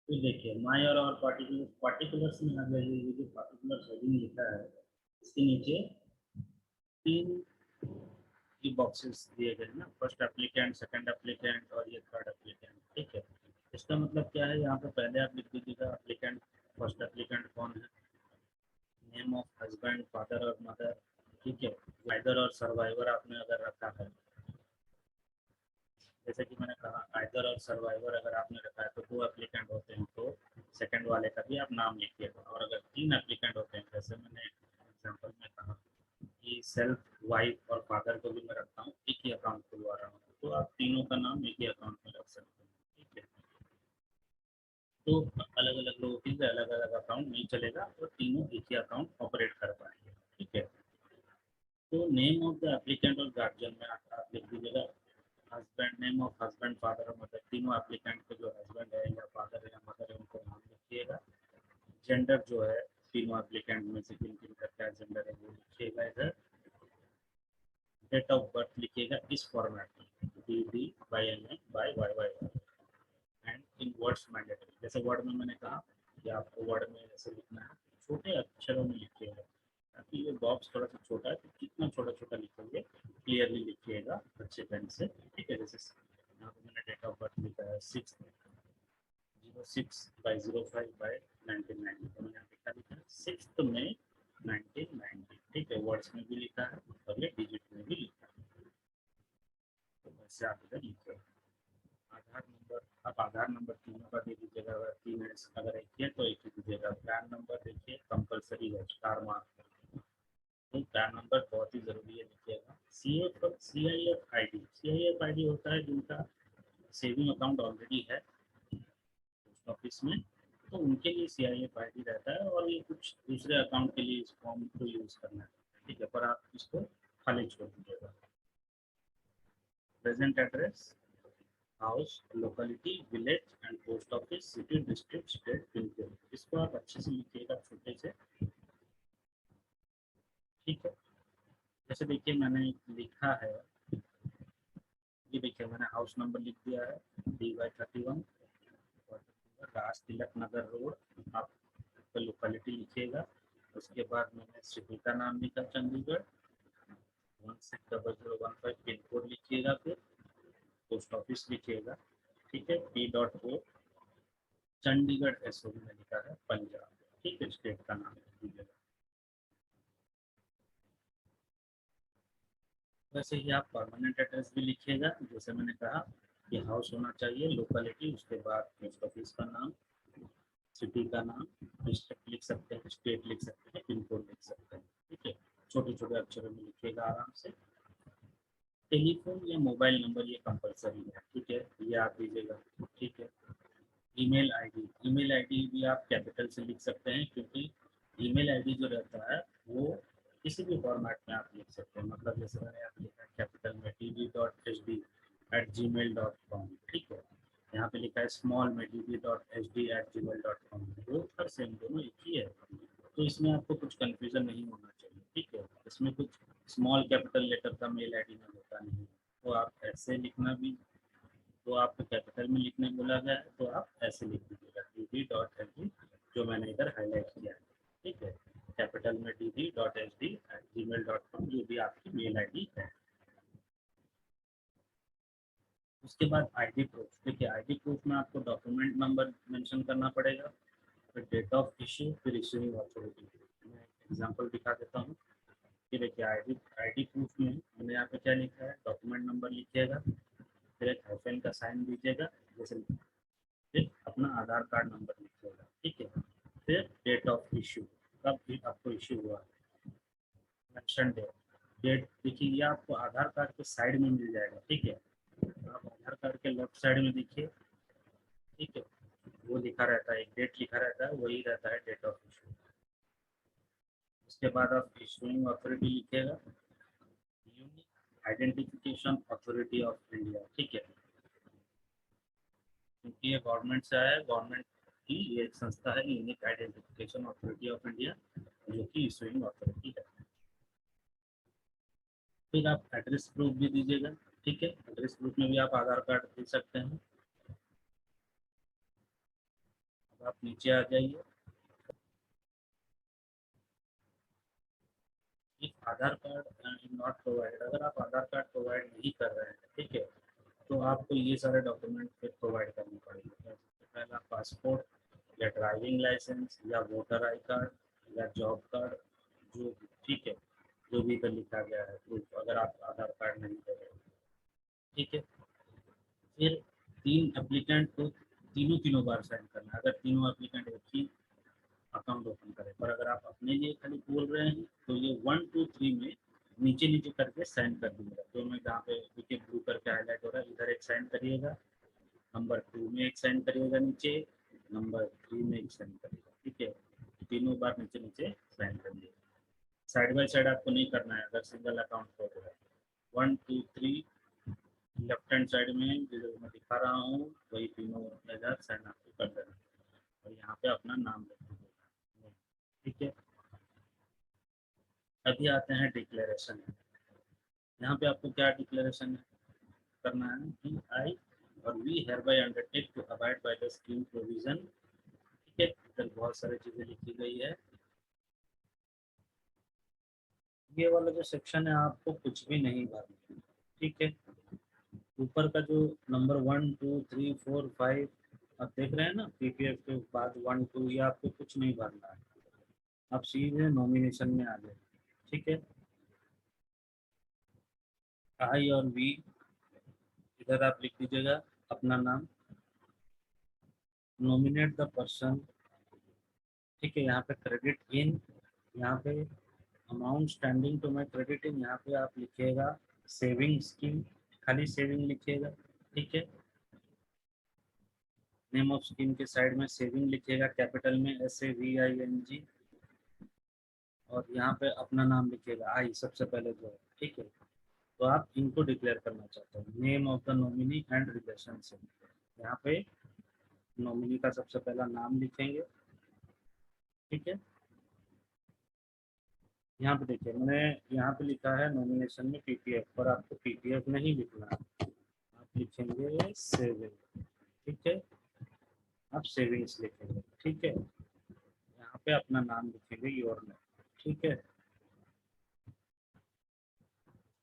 तो देखिए माई और पार्टिकुलर्स में आ जाइए, ये जो पार्टिकुलर हेडिंग लिखा है इसके नीचे 3 की बॉक्सेस दिए गए ना, फर्स्ट एप्लीकेंट, सेकंड एप्लीकेंट और ये थर्ड एप्लीकेंट। ठीक है, इसका मतलब क्या है, यहाँ पे पहले आप लिख दीजिएगा एप्लीकेंट, फर्स्ट एप्लीकेंट कौन है, नेम ऑफ हस्बैंड, फादर और मदर। ठीक है, आइदर और सर्वाइवर आपने अगर रखा है, जैसे कि मैंने कहा आइदर और सर्वाइवर अगर आपने रखा है तो 2 एप्लीकेंट होते हैं तो सेकंड वाले का भी आप नाम लिखिएगा, और अगर 3 एप्लीकेंट होते हैं जैसे मैंने एग्जांपल में कहा कि सेल्फ, वाइफ और फादर को भी मैं रखता हूँ, एक ही अकाउंट खुलवा रहा हूँ, तो आप तीनों का नाम एक ही अकाउंट में रख सकते हैं। ठीक है, तो अलग अलग लोगों के लिए अलग अलग अकाउंट नहीं चलेगा, तो तीनों एक ही अकाउंट ऑपरेट कर पाएंगे। ठीक है, तो नेम ऑफ द एप्लीकेंट और गार्जियन में आप लिख दीजिएगा husband, name of husband, father और मदर, तीनों एप्लीकेंट के जो हस्बैंड है या फादर है या मदर है उनको नाम लिखिएगा। जेंडर जो है तीनों एप्लीकेंट में से किन किन का क्या जेंडर है वो लिखिएगा इधर। डेट ऑफ बर्थ लिखिएगा इस फॉर्मेट में, DD/MM/YYY and in words mandatory. जैसे वर्ड में मैंने कहा कि आपको वर्ड में ऐसे लिखना है, छोटे अक्षरों में लिखिएगा, ताकि ये बॉक्स थोड़ा सा छोटा है तो जितना छोटा छोटा लिखोगे क्लियरली लिखिएगा अच्छे पेन से। ठीक है, जैसे यहाँ पे मैंने डेट ऑफ बर्थ लिखा है 6/05/1990, तो मैंने लिखा लिखा है 6 मई 1990। ठीक है, वर्ड्स में भी लिखा है और ये डिजिट में भी लिखा है, तो वैसे आप इधर लिखिए। आधार नंबर, आप आधार नंबर तीनों का दे दीजिएगा, अगर 3 है, अगर एक है तो एक ही दीजिएगा। पैन नंबर देखिए कंपलसरी है, स्टार मार्क, तो पैन नंबर बहुत ही जरूरी है, लिखिएगा। CIF ID होता है जिनका सेविंग अकाउंट ऑलरेडी है पोस्ट ऑफिस में, तो उनके लिए CIF ID रहता है, और ये कुछ दूसरे अकाउंट के लिए इस फॉर्म को यूज करना है। ठीक है, पर आप इसको खाली छोड़ दीजिएगा। Present address, house, locality, village and post office, city, district, state, pin code, इसको आप अच्छे से लिखिएगा छोटे से। ठीक है, जैसे देखिए मैंने लिखा है, ये देखिए मैंने हाउस नंबर लिख दिया है D/31, राज तिलक नगर रोड, आप लोकेलिटी लिखिएगा। उसके बाद मैंने सिटी का नाम लिखा चंडीगढ़ 160015, पिन कोड लिखिएगा, फिर पोस्ट ऑफिस लिखिएगा। ठीक है, P.O, चंडीगढ़ SO में लिखा है पंजाब। ठीक है, स्टेट का नाम लिख दीजिएगा। वैसे ही आप परमानेंट एड्रेस भी लिखिएगा, जैसे मैंने कहा कि हाउस होना चाहिए, लोकेलिटी, उसके बाद पोस्ट ऑफिस का नाम, सिटी का नाम, डिस्ट्रिक्ट लिख सकते हैं, स्टेट लिख सकते हैं, पिन कोड लिख सकते हैं। ठीक है, छोटे छोटे अक्षरों में लिखिएगा आराम से। टेलीफोन या मोबाइल नंबर ये कंपलसरी है। ठीक है, ये आप दीजिएगा। ठीक है, ईमेल आईडी भी आप कैपिटल से लिख सकते हैं, क्योंकि ईमेल आईडी जो रहता है वो किसी भी फॉर्मेट में आप लिख सकते हैं, मतलब जैसे मैंने यहाँ लिखा है कैपिटल में db.hd@gmail.com। ठीक है, यहाँ पे लिखा है स्मॉल में db.hd@gmail.com, वो हर सेम, दोनों एक ही है, तो इसमें आपको कुछ कंफ्यूजन नहीं होना चाहिए। ठीक है, इसमें कुछ स्मॉल कैपिटल लेटर का मेल आईडी में होता नहीं है, तो आप ऐसे लिखना भी, तो आपको कैपिटल में लिखने बोला गया है तो आप ऐसे लिख दीजिएगा db.hd, जो मैंने इधर हाईलाइट किया है। ठीक है, कैपिटल में db.hd@gmail.com, जो भी आपकी मेल आईडी है। उसके बाद आईडी प्रूफ, देखिए आईडी प्रूफ में आपको डॉक्यूमेंट नंबर मेंशन करना पड़ेगा, फिर डेट ऑफ इश्यू, फिर इश्यूइंग अथॉरिटी। मैं एग्जांपल दिखा देता हूँ ये देखिए आईडी प्रूफ में मैंने यहाँ पे क्या लिखा है, डॉक्यूमेंट नंबर लिखिएगा, फिर एक हाइफन का साइन दीजिएगा, जैसे फिर अपना आधार कार्ड नंबर लिखिएगा, ठीक है। फिर डेट ऑफ इशू, कब भी आपको इशू हुआ, मेंशन डेट देखिए, ये आपको आधार कार्ड के साइड में मिल जाएगा, ठीक है। आप आधार कार्ड के लेफ्ट साइड में देखिए, ठीक है, वो लिखा रहता है, एक डेट लिखा रहता है, वही रहता है डेट ऑफ इशू। उसके बाद आप इशूइंग अथॉरिटी लिखिएगा, unique identification authority of India, ठीक है, क्योंकि ये गवर्नमेंट से आया है, गवर्नमेंट की ये एक संस्था है, unique identification authority of India, जो कि इशूइंग अथॉरिटी है। फिर आप एड्रेस प्रूफ भी दीजिएगा, ठीक है, एड्रेस प्रूफ में भी आप आधार कार्ड दे सकते हैं। अब आप नीचे आ जाइए, आधार कार्ड नॉट प्रोवाइडेड, अगर आप आधार कार्ड प्रोवाइड नहीं कर रहे हैं, ठीक है, तो आपको ये सारे डॉक्यूमेंट फिर प्रोवाइड करने पड़ेंगे। सबसे पहला पासपोर्ट या ड्राइविंग लाइसेंस या वोटर आई कार्ड या जॉब कार्ड, जो भी, ठीक है, जो भी इधर लिखा गया है प्रूफ, अगर आप आधार कार्ड नहीं दे रहे हैं, ठीक है। फिर 3 एप्लीकेंट को तीनों बार साइन करना है, अगर तीनों एप्लीकेंट एक ही अकाउंट ओपन करें, पर अगर आप अपने लिए खाली बोल रहे हैं तो ये 1 2 3 में नीचे नीचे करके साइन कर दीजिएगा। तो मैं जहाँ पे देखिए ब्लू करके हाईलाइट हो रहा है, इधर एक साइन करिएगा, नंबर 2 में एक साइन करिएगा नीचे, नंबर 3 में एक साइन करिएगा, ठीक है, तीनों बार नीचे नीचे साइन करिएगा। साइड बाय साइड आपको नहीं करना है, अगर सिंगल अकाउंट हो रहा है। 1 2 3 लेफ्ट हैंड साइड में जो मैं दिखा रहा हूँ वही तीनों जगह साइन आपको कर देना, और यहाँ पे अपना नाम लिख दीजिएगा, ठीक है। अभी आते हैं डिक्लेरेशन। यहाँ पे आपको क्या डिक्लेरेशन करना है कि आई और we hereby undertake to abide by the scheme provision, ठीक है, इधर बहुत सारी चीजें लिखी गई है। ये वाला जो सेक्शन है आपको कुछ भी नहीं भरना है, ठीक है। ऊपर का जो नंबर 1 2 3 4 5 आप देख रहे हैं ना, पीपीएफ के बाद 1 2, ये आपको कुछ नहीं भरना है, आप सीधे नॉमिनेशन में आ जाए, ठीक है। आई और वी, इधर आप लिख दीजिएगा अपना नाम, नॉमिनेट द पर्सन, ठीक है, यहाँ पे क्रेडिट इन, यहाँ पे amount standing to my credit in, यहाँ पे आप लिखिएगा सेविंग स्कीम, खाली सेविंग लिखिएगा, ठीक है। नेम ऑफ स्कीम के साइड में सेविंग लिखिएगा कैपिटल में SAVING, और यहाँ पे अपना नाम लिखिएगा आई सबसे पहले जो है, ठीक है। तो आप इनको डिक्लेयर करना चाहते हैं, name of the nominee and relationship, यहाँ पे नॉमिनी का सबसे पहला नाम लिखेंगे, ठीक है। यहाँ पे देखिए मैंने यहाँ पे लिखा है नॉमिनेशन में पीपीएफ, पर आपको पीपीएफ नहीं लिखना है, आप लिखेंगे सेविंग, ठीक है, आप सेविंग्स लिखेंगे, ठीक है। यहाँ पे अपना नाम लिखेंगे योर नेम, ठीक है।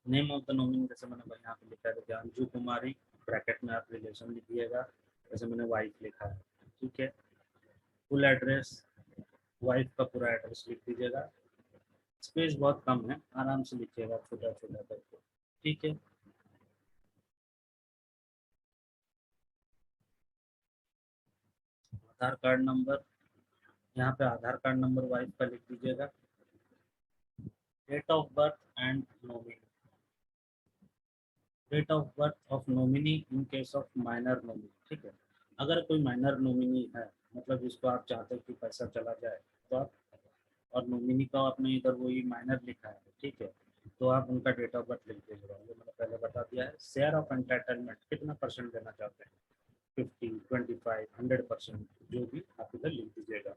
नेम ऑफ द नॉमिनी जैसे मैंने यहाँ पे लिखा है अंजू कुमारी, ब्रैकेट में आप रिलेशन लिखिएगा, जैसे मैंने वाइफ लिखा है, ठीक है। फुल एड्रेस, वाइफ का पूरा एड्रेस लिख दीजिएगा, स्पेस बहुत कम है, आराम से लिखिएगा छोटा छोटा करके, ठीक है। आधार कार्ड नंबर, यहाँ पे आधार कार्ड नंबर वाइफ का लिख दीजिएगा, date of birth and nominee, date of birth of nominee in case of minor nominee, ठीक है। अगर कोई माइनर नॉमिनी है, मतलब जिसको आप चाहते हैं कि पैसा चला जाए, तो आप, और नॉमिनी का आपने इधर वही माइनर लिखा है, ठीक है, तो आप उनका डेट ऑफ बर्थ लिख दीजिएगा, जो मैंने पहले बता दिया है। शेयर ऑफ एंटाइटलमेंट कितना परसेंट देना चाहते हैं, 50 25 100%, जो भी आप इधर लिख दीजिएगा।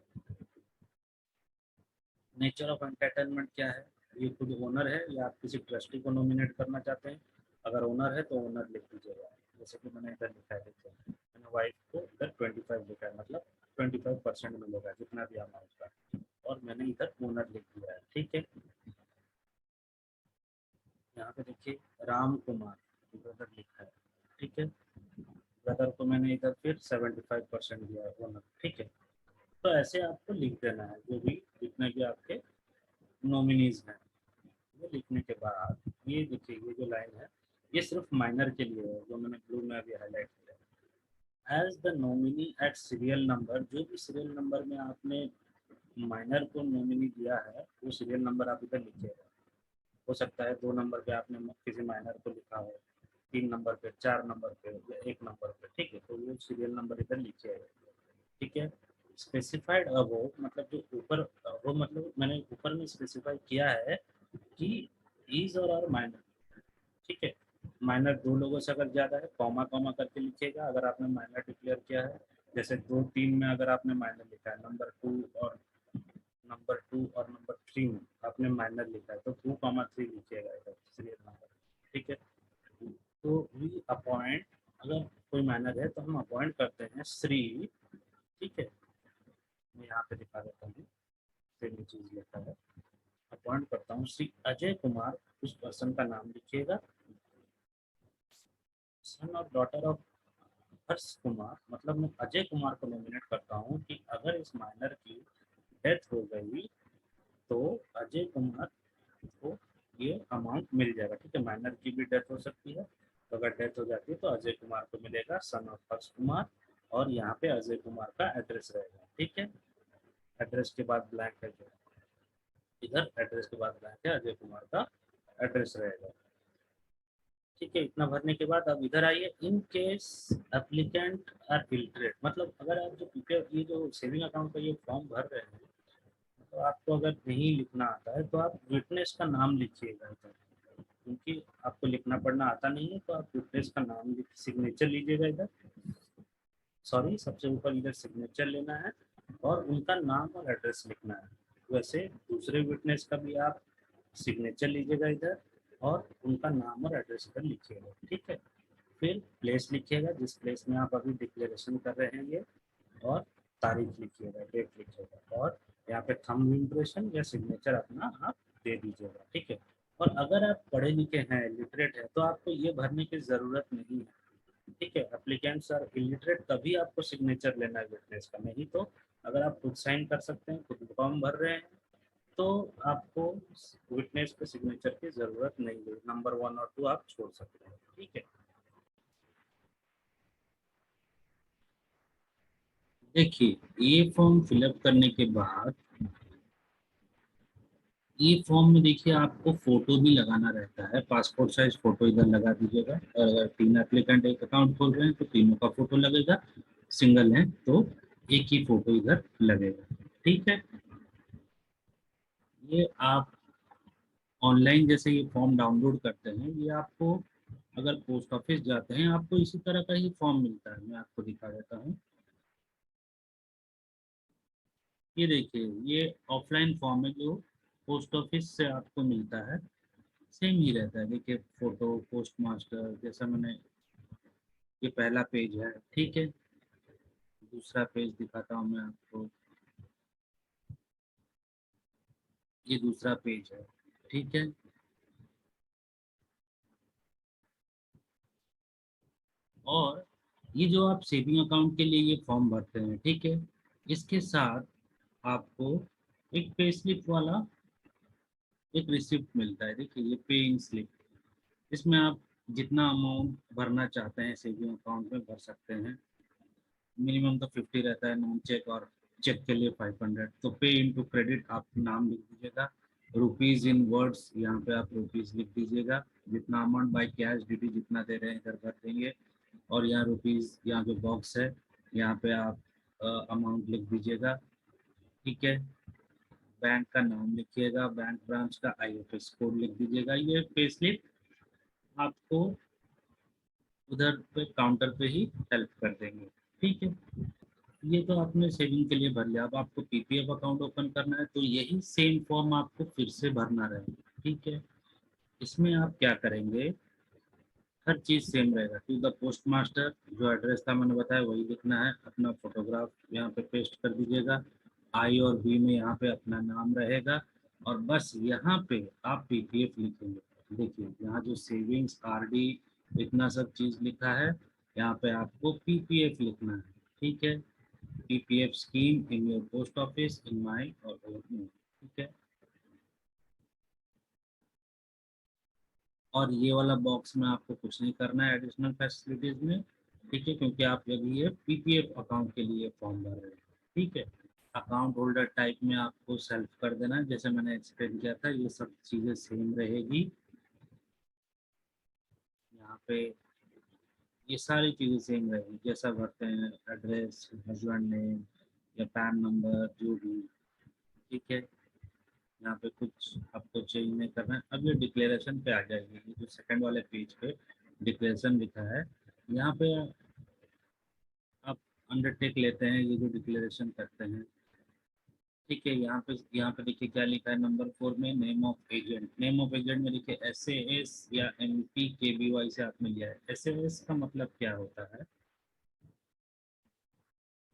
नेचर ऑफ एंटाइटलमेंट क्या है, ये खुद ओनर है या आप किसी ट्रस्टी को नॉमिनेट करना चाहते हैं, अगर ओनर है तो ओनर लिख दीजिएगा, जैसे कि मैंने इधर लिखा है, देखिए मैंने वाइफ को इधर 25 लिखा है, मतलब 25% मिलेगा जितना भी अमाउंट का, और मैंने इधर ओनर लिख दिया है, ठीक है। यहाँ पे देखिए राम कुमार ब्रदर लिखा है, ठीक है, ब्रदर को मैंने इधर फिर 75% दिया है ओनर, ठीक है। तो ऐसे आपको लिख देना है, जो भी जितने भी आपके नॉमिनीज हैं वो लिखने के बाद ये देखिए, ये जो लाइन है ये सिर्फ माइनर के लिए है, जो मैंने ब्लू में अभी हाईलाइट किया। As the nominee at serial number, जो भी सीरियल नंबर में आपने माइनर को नॉमिनी दिया है वो सीरियल नंबर आप इधर लिखिएगा। हो सकता है 2 नंबर पे आपने किसी माइनर को लिखा हो, 3 नंबर पे, 4 नंबर पे या 1 नंबर पे, ठीक है, तो वो सीरियल नंबर इधर लिखिएगा। ठीक है। स्पेसिफाइड अबो मतलब जो ऊपर, वो मतलब मैंने ऊपर में स्पेसिफाई किया है कि इज और आर माइनर, ठीक है। माइनर 2 लोगों से अगर ज़्यादा है कॉमा कॉमा करके लिखिएगा। अगर आपने माइनर डिक्लेयर किया है, जैसे 2 3 में अगर आपने माइनर लिखा है, नंबर 2 और नंबर 3 में आपने माइनर लिखा है तो 2,3 लिखिएगा इधर सीरियल नंबर, ठीक है। तो वी अपॉइंट, अगर कोई माइनर है तो हम अपॉइंट करते हैं श्री, ठीक है। मैं यहाँ पे दिखा देता हूँ, सेम चीज लिखा है। अपॉइंट करता हूँ श्री अजय कुमार, उस पर्सन का नाम लिखिएगा। सन और डॉटर ऑफ हर्ष कुमार, मतलब मैं अजय कुमार को नॉमिनेट करता हूँ कि अगर इस माइनर की डेथ हो गई तो अजय कुमार को ये अमाउंट मिल जाएगा, ठीक है। माइनर की भी डेथ हो सकती है, तो अगर डेथ हो जाती है तो अजय कुमार को मिलेगा सन ऑफ हर्ष कुमार, और यहाँ पे अजय कुमार का एड्रेस रहेगा, ठीक है। एड्रेस के बाद ब्लैंक है, जो इधर एड्रेस के बाद ब्लैंक है, अजय कुमार का एड्रेस रहेगा, ठीक है। इतना भरने के बाद अब इधर आइए, in case applicant are illiterate, मतलब अगर आप जो पीपीएफ ये जो सेविंग अकाउंट का ये फॉर्म भर रहे हैं, तो आपको अगर नहीं लिखना आता है तो आप विटनेस का नाम लिखिएगा इधर, क्योंकि आपको लिखना पढ़ना आता नहीं है तो आप विटनेस का नाम लिख, सिग्नेचर लीजिएगा इधर, सॉरी सबसे ऊपर इधर सिग्नेचर लेना है और उनका नाम और एड्रेस लिखना है। वैसे दूसरे विटनेस का भी आप सिग्नेचर लीजिएगा इधर और उनका नाम और एड्रेस इधर लिखिएगा, ठीक है। फिर प्लेस लिखिएगा, जिस प्लेस में आप अभी डिक्लेरेशन कर रहे हैं ये, और तारीख लिखिएगा, डेट लिखिएगा, और यहाँ पे थंब इम्प्रेशन या सिग्नेचर अपना आप दे दीजिएगा, ठीक है। और अगर आप पढ़े लिखे हैं, लिटरेट है, तो आपको ये भरने की ज़रूरत नहीं है, ठीक है। एप्लीकेंट्स आर इलिटरेट तभी आपको सिग्नेचर लेना है विटनेस का, नहीं तो अगर आप खुद साइन कर सकते हैं, खुद फॉर्म भर रहे हैं, तो आपको विटनेस पे सिग्नेचर की ज़रूरत नहीं है। नंबर 1 और 2 आप छोड़ सकते हैं, ठीक है। देखिए, ये फॉर्म फिलअप करने के बाद ये फॉर्म में देखिए आपको फोटो भी लगाना रहता है, पासपोर्ट साइज फोटो इधर लगा दीजिएगा। और अगर 3 एप्लीकेंट एक अकाउंट खोल रहे हैं तो तीनों का फोटो लगेगा, सिंगल है तो एक ही फोटो इधर लगेगा, ठीक है। ये आप ऑनलाइन जैसे ये फॉर्म डाउनलोड करते हैं, ये आपको अगर पोस्ट ऑफिस जाते हैं आपको इसी तरह का ही फॉर्म मिलता है। मैं आपको दिखा देता हूँ, ये देखिए ये ऑफलाइन फॉर्म है जो पोस्ट ऑफिस से आपको मिलता है, सेम ही रहता है। देखिए फोटो, पोस्ट मास्टर, जैसा मैंने, ये पहला पेज है, ठीक है। दूसरा पेज दिखाता हूँ मैं आपको, ये दूसरा पेज है, ठीक है। और ये जो आप सेविंग अकाउंट के लिए ये फॉर्म भरते हैं, ठीक है, इसके साथ आपको एक पे स्लिप वाला एक रिसिप्ट मिलता है। देखिए ये पेइंग स्लिप, इसमें आप जितना अमाउंट भरना चाहते हैं सेविंग अकाउंट में भर सकते हैं। मिनिमम तो 50 रहता है नॉन चेक, और चेक के लिए 500। तो पे इनटू क्रेडिट आप नाम लिख दीजिएगा, रुपीज इन वर्ड्स यहाँ पे आप रुपीज लिख दीजिएगा, जितना अमाउंट बाय कैश ड्यूटी जितना दे रहे हैं इधर भर देंगे। और यहाँ रुपीज, यहाँ जो बॉक्स है यहाँ पे आप अमाउंट लिख दीजिएगा, ठीक है। बैंक का नाम लिखिएगा, बैंक ब्रांच का आईएफएस कोड लिख दीजिएगा। ये पे स्लिप आपको उधर पे काउंटर पे ही हेल्प कर देंगे, ठीक है। ये तो आपने सेविंग के लिए भर लिया। अब आपको पीपीएफ अकाउंट ओपन करना है तो यही सेम फॉर्म आपको फिर से भरना रहेगा, ठीक है। इसमें आप क्या करेंगे, हर चीज़ सेम रहेगा। टू द पोस्ट मास्टर, जो एड्रेस था मैंने बताया वही लिखना है, अपना फोटोग्राफ यहाँ पे पेस्ट कर दीजिएगा। आई और बी में यहाँ पे अपना नाम रहेगा, और बस यहाँ पे आप पीपीएफ लिखेंगे। देखिए यहाँ जो सेविंग्स, आरडी, इतना सब चीज़ लिखा है, यहाँ पे आपको पीपीएफ लिखना है, ठीक है। PPF scheme in your post office in my or ठीक है। और ये वाला बॉक्स में आपको कुछ नहीं करना है एडिशनल फैसिलिटीज में, ठीक है, क्योंकि आप अभी ये पीपीएफ अकाउंट के लिए फॉर्म भर रहे हैं, ठीक है। अकाउंट होल्डर टाइप में आपको सेल्फ कर देना है, जैसे मैंने एक्सप्लेन किया था, ये सब चीज़ें सेम रहेगी। यहाँ पे ये सारी चीज़ें सेम रहेगी, जैसा भरते हैं, एड्रेस, हस्बैंड नेम या पैन नंबर, जो भी, ठीक है। यहाँ पे कुछ आपको चेंज नहीं करना है। अब ये डिक्लेरेशन पे आ जाएगी, ये जो सेकंड वाले पेज पे डिक्लेरेशन लिखा है, यहाँ पे आप अंडरटेक लेते हैं, ये जो डिक्लेरेशन करते हैं, ठीक है। यहाँ पे देखिए क्या लिखा है, नंबर 4 में name of agent, name of agent में देखिए SAS या MPKBY से आपने लिया है। SAS का मतलब क्या होता है,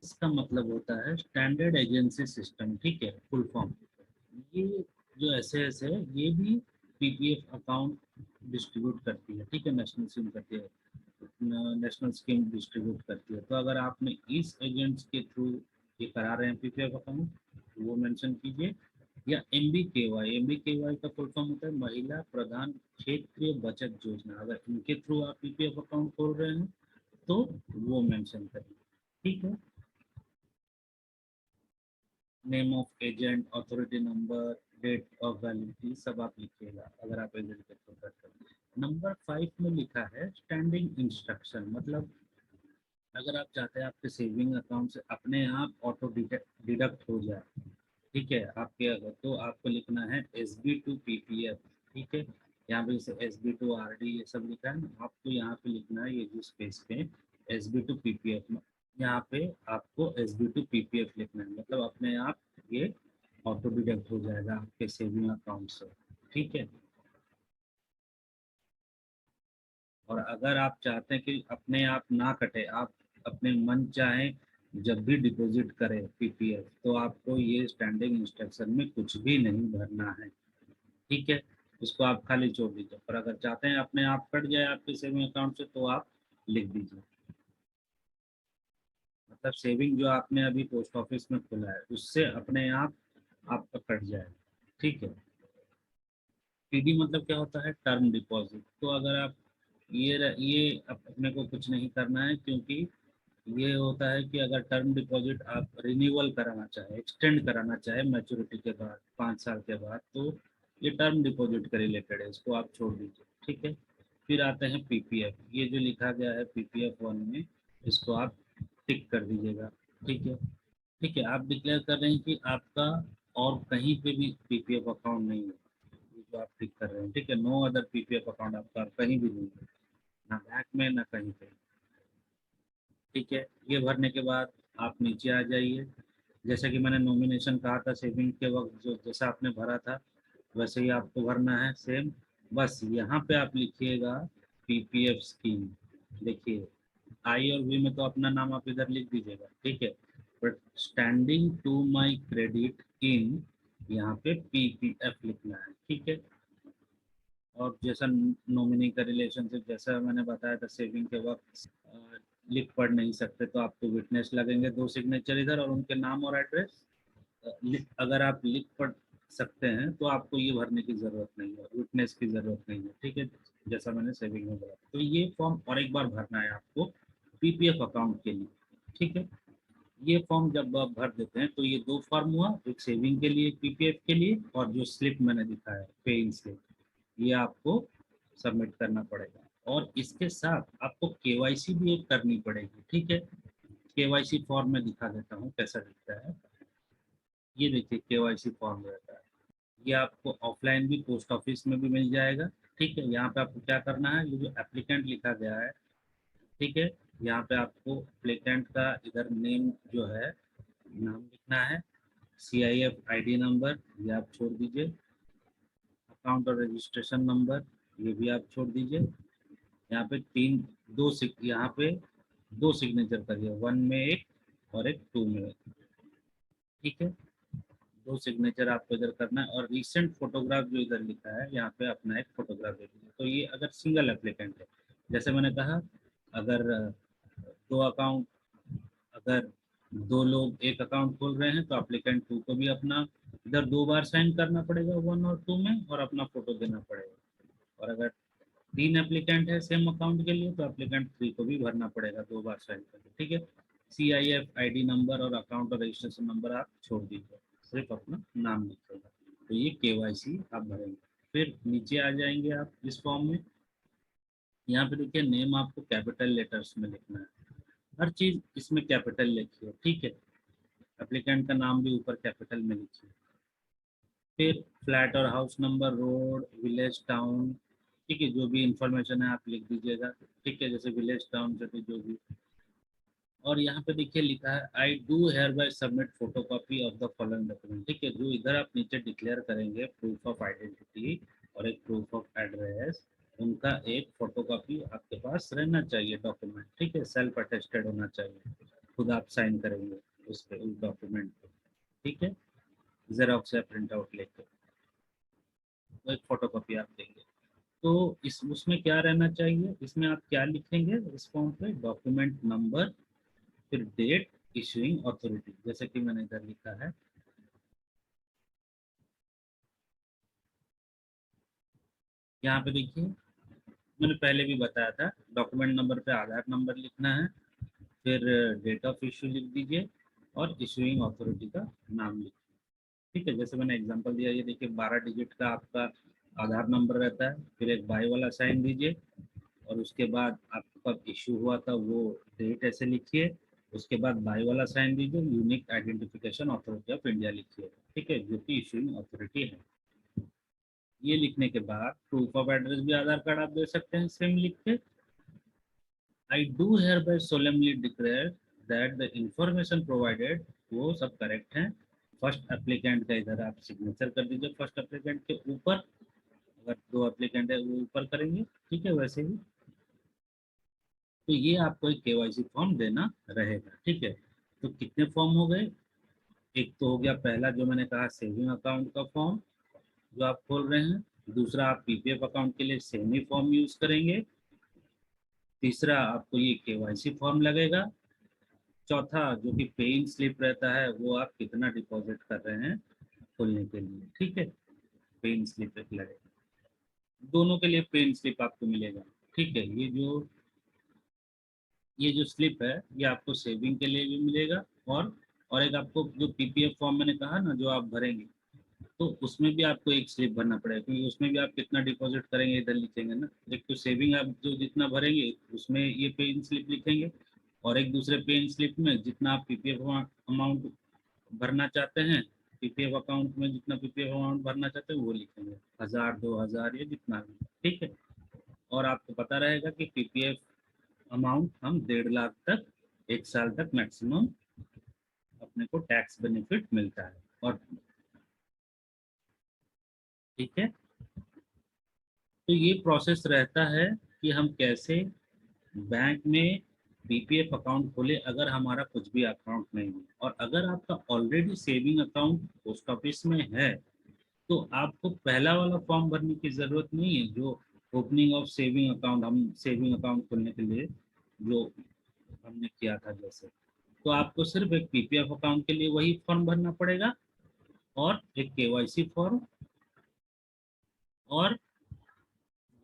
इसका मतलब होता है स्टैंडर्ड एजेंसी सिस्टम, ठीक है, फुल फॉर्म। ये जो SAS है ये भी पीपीएफ अकाउंट डिस्ट्रीब्यूट करती है, ठीक है, नेशनल स्कीम करती है, नेशनल स्कीम डिस्ट्रीब्यूट करती है। तो अगर आपने इस एजेंट्स के थ्रू ये करा रहे हैं पीपीएफ अकाउंट, तो वो मेंशन कीजिए। या MBKY का फुल फॉर्म होता है महिला प्रधान क्षेत्रीय बचत योजना, अगर इनके थ्रू आप पीपीएफ अकाउंट खोल रहे हैं तो वो मेंशन करिए, ठीक है। Name of agent, authority number, date of validity सब आप लिखिएगा अगर आप एजेंट के थ्रू करते हैं। नंबर 5 में लिखा है स्टैंडिंग इंस्ट्रक्शन, मतलब अगर आप चाहते हैं आपके सेविंग अकाउंट से अपने आप ऑटो डिडक्ट हो जाए, ठीक है, आपके अगर, तो आपको लिखना है SB2 PPF, ठीक है। यहाँ पे जैसे SB2 RD ये सब लिखा है ना, आपको यहाँ पे लिखना है, ये जो स्पेस पे SB2 PPF, यहाँ पे आपको SB2 PPF लिखना है, मतलब अपने आप ये ऑटो डिडक्ट हो जाएगा आपके सेविंग अकाउंट से, ठीक है। और अगर आप चाहते हैं कि अपने आप ना कटे, आप अपने मन चाहे जब भी डिपॉजिट करें पीपीएफ, तो आपको ये स्टैंडिंग इंस्ट्रक्शन में कुछ भी नहीं भरना है, ठीक है। इसको आप खाली छोड़ दीजिए। और अगर चाहते हैं अपने आप कट जाए आपके सेविंग अकाउंट से, तो आप लिख दीजिए, मतलब सेविंग जो आपने अभी पोस्ट ऑफिस में खोला है उससे अपने आप आपका कट जाएगा, ठीक है। TD मतलब क्या होता है, टर्म डिपॉजिट। तो अगर आप ये अपने को कुछ नहीं करना है, क्योंकि ये होता है कि अगर टर्म डिपॉजिट आप रिन्यूअल कराना चाहे, एक्सटेंड कराना चाहे मैच्योरिटी के बाद 5 साल के बाद, तो ये टर्म डिपॉजिट के रिलेटेड है, इसको आप छोड़ दीजिए, ठीक है। फिर आते हैं पीपीएफ, ये जो लिखा गया है PPF 1 में, इसको आप टिक कर दीजिएगा, ठीक है। ठीक है, आप डिक्लेयर कर रहे हैं कि आपका और कहीं पे भी पीपीएफ अकाउंट नहीं है, ये जो आप टिक कर रहे हैं, ठीक है। नो अदर पीपीएफ अकाउंट आपका कहीं भी नहीं है, ना बैंक में ना कहीं पे, ठीक है। ये भरने के बाद आप नीचे आ जाइए, जैसे कि मैंने नॉमिनेशन कहा था सेविंग के वक्त, जो जैसा आपने भरा था वैसे ही आपको भरना है सेम। बस यहाँ पे आप लिखिएगा पीपीएफ स्कीम, देखिए आई और वी में तो अपना नाम आप इधर लिख दीजिएगा, ठीक है, but standing to my credit in, यहाँ पे पीपीएफ लिखना है, ठीक है। और जैसा नॉमिनी का रिलेशनशिप जैसा मैंने बताया था सेविंग के वक्त लिख पढ़ नहीं सकते, तो आपको विटनेस लगेंगे 2 सिग्नेचर इधर और उनके नाम और एड्रेस। अगर आप लिख पढ़ सकते हैं तो आपको ये भरने की ज़रूरत नहीं है, विटनेस की ज़रूरत नहीं है, ठीक है, जैसा मैंने सेविंग में बोला। तो ये फॉर्म और एक बार भरना है आपको पीपीएफ अकाउंट के लिए, ठीक है। ये फॉर्म जब आप भर देते हैं तो ये 2 फॉर्म हुआ, एक सेविंग के लिए, एक पीपीएफ के लिए, और जो स्लिप मैंने दिखाया पे इन स्लिप, ये आपको सबमिट करना पड़ेगा। और इसके साथ आपको केवाईसी भी एक करनी पड़ेगी, ठीक है। केवाईसी फॉर्म में दिखा देता हूँ कैसा दिखता है। ये देखिए केवाईसी फॉर्म रहता है, ये आपको ऑफलाइन भी पोस्ट ऑफिस में भी मिल जाएगा, ठीक है। यहाँ पे आपको क्या करना है, ये जो एप्लीकेंट लिखा गया है, ठीक है, यहाँ पे आपको एप्लीकेंट का इधर नेम जो है नाम लिखना है, CIF ID नंबर ये आप छोड़ दीजिए, अकाउंट और रजिस्ट्रेशन नंबर ये भी आप छोड़ दीजिए। यहाँ पे यहाँ पे 2 सिग्नेचर करिए, 1 में एक और एक 2 में एक, ठीक है। 2 सिग्नेचर आपको इधर करना है, और रिसेंट फोटोग्राफ जो इधर लिखा है यहाँ पे अपना एक फोटोग्राफ दे दीजिए। तो ये अगर सिंगल एप्लीकेंट है, जैसे मैंने कहा, अगर 2 अकाउंट, अगर 2 लोग एक अकाउंट खोल रहे हैं तो एप्लीकेंट 2 को भी अपना इधर 2 बार साइन करना पड़ेगा 1 और 2 में, और अपना फोटो देना पड़ेगा। और अगर 3 एप्लीकेंट है सेम अकाउंट के लिए, तो एप्लीकेंट 3 को भी भरना पड़ेगा 2 बार साइन करके, ठीक है। CIF ID नंबर और अकाउंट और रजिस्ट्रेशन नंबर आप छोड़ दीजिए, सिर्फ अपना नाम लिखिएगा। तो ये KYC आप भरेंगे। फिर नीचे आ जाएंगे आप इस फॉर्म में, यहाँ पे देखिए नेम आपको कैपिटल लेटर्स में लिखना है, हर चीज इसमें कैपिटल लिखिए, ठीक है। एप्लीकेंट का नाम भी ऊपर कैपिटल में लिखिए। फिर फ्लैट और house number, road, village, town, ठीक है, जो भी इंफॉर्मेशन है आप लिख दीजिएगा, ठीक है, जैसे विलेज, टाउन, सिटी, जो भी। और यहाँ पे देखिए लिखा है I do hereby submit photocopy of the following document, ठीक है। जो इधर आप नीचे डिक्लेयर करेंगे प्रूफ ऑफ आइडेंटिटी और एक प्रूफ ऑफ एड्रेस, उनका एक फोटो कॉपी आपके पास रहना चाहिए डॉक्यूमेंट, ठीक है। सेल्फ अटेस्टेड होना चाहिए, खुद आप साइन करेंगे उस पे, उस डॉक्यूमेंट पे, ठीक है। जेरोक्स या प्रिंट आउट लेके एक फोटो कॉपी आप देंगे। तो इस उसमें क्या रहना चाहिए, इसमें आप क्या लिखेंगे इस फॉर्म पे, डॉक्यूमेंट नंबर, फिर डेट, इशूइंग अथॉरिटी, जैसे कि मैंने इधर लिखा है। यहाँ पे देखिए मैंने पहले भी बताया था, डॉक्यूमेंट नंबर पे आधार नंबर लिखना है, फिर डेट ऑफ इशू लिख दीजिए और इशूइंग अथॉरिटी का नाम लिखिए, ठीक है। जैसे मैंने एग्जांपल दिया, ये देखिए 12 डिजिट का आपका आधार नंबर रहता है, फिर एक बाई वाला साइन दीजिए और उसके बाद आपको कब इशू हुआ था वो डेट ऐसे लिखिए, उसके बाद बाई वाला साइन दीजिए, unique identification authority of India लिखिए, ठीक है, जो कि इशूइंग अथॉरिटी है। ये लिखने के बाद प्रूफ ऑफ एड्रेस भी आधार कार्ड आप दे सकते हैं सेम लिख के। I do hereby solemnly declare that the information provided, वो सब करेक्ट है। फर्स्ट एप्लीकेंट का इधर आप सिग्नेचर कर दीजिए, फर्स्ट एप्लीकेंट के ऊपर, अगर 2 एप्लीकेंट है वो ऊपर करेंगे, ठीक है, वैसे ही। तो ये आपको एक KYC फॉर्म देना रहेगा, ठीक है। तो कितने फॉर्म हो गए, एक तो हो गया पहला जो मैंने कहा सेविंग अकाउंट का फॉर्म जो आप खोल रहे हैं, दूसरा आप PPF अकाउंट के लिए सेम ही फॉर्म यूज करेंगे, तीसरा आपको ये KYC फॉर्म लगेगा, चौथा जो कि पेइंग स्लिप रहता है वो आप कितना डिपॉजिट कर रहे हैं खोलने के लिए, ठीक है, पेइंग स्लिप एक लगेगा, दोनों के लिए पेइंग स्लिप आपको मिलेगा, ठीक है। ये जो स्लिप है ये आपको सेविंग के लिए भी मिलेगा, और एक आपको जो PPF फॉर्म मैंने कहा ना जो आप भरेंगे, तो उसमें भी आपको एक स्लिप भरना पड़ेगा, क्योंकि उसमें भी आप कितना डिपॉजिट करेंगे इधर लिखेंगे ना। एक तो सेविंग आप जो जितना भरेंगे उसमें ये पेन स्लिप लिखेंगे, और एक दूसरे पेन स्लिप में जितना आप PPF अमाउंट भरना चाहते हैं, PPF अकाउंट में जितना PPF अमाउंट भरना चाहते हैं वो लिखेंगे, 1000 2000 या जितना भी, ठीक है। और आपको पता रहेगा कि PPF अमाउंट हम 1.5 लाख तक, 1 साल तक मैक्सिमम अपने को टैक्स बेनिफिट मिलता है, और ठीक है। तो ये प्रोसेस रहता है कि हम कैसे बैंक में PPF अकाउंट खोले अगर हमारा कुछ भी अकाउंट नहीं है। और अगर आपका already saving account post office में है तो आपको पहला वाला फॉर्म भरने की जरूरत नहीं है, जो ओपनिंग ऑफ सेविंग अकाउंट, हम सेविंग अकाउंट खोलने के लिए जो हमने किया था जैसे, तो आपको सिर्फ एक PPF अकाउंट के लिए वही फॉर्म भरना पड़ेगा, और एक KYC फॉर्म, और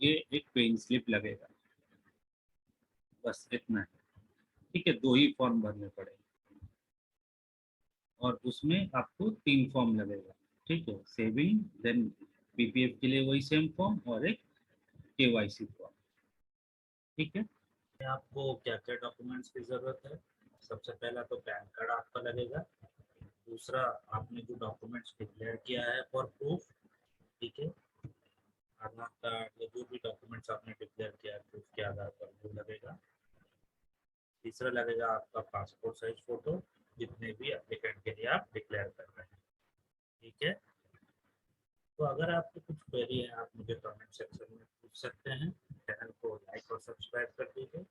ये एक पेन स्लिप लगेगा, बस इतना है, ठीक है। 2 ही फॉर्म भरने पड़ेंगे, और उसमें आपको 3 फॉर्म लगेगा, ठीक है, सेविंग, देन PPF के लिए वही सेम फॉर्म, और एक KYC फॉर्म, ठीक है। आपको क्या क्या डॉक्यूमेंट्स की जरूरत है, सबसे पहला तो पैन कार्ड आपका लगेगा, दूसरा आपने जो डॉक्यूमेंट्स डिक्लेयर किया है फॉर प्रूफ, ठीक है, आधार कार्ड या जो भी डॉक्यूमेंट्स आपने डिक्लेयर किया है प्रूफ के आधार पर वो लगेगा, तीसरा लगेगा आपका पासपोर्ट साइज फोटो, जितने भी एप्लीकेंट के लिए आप डिक्लेयर कर रहे हैं, ठीक है। तो अगर आपको कुछ क्वेरी है आप मुझे कमेंट सेक्शन में पूछ सकते हैं, चैनल को लाइक और सब्सक्राइब कर दीजिए।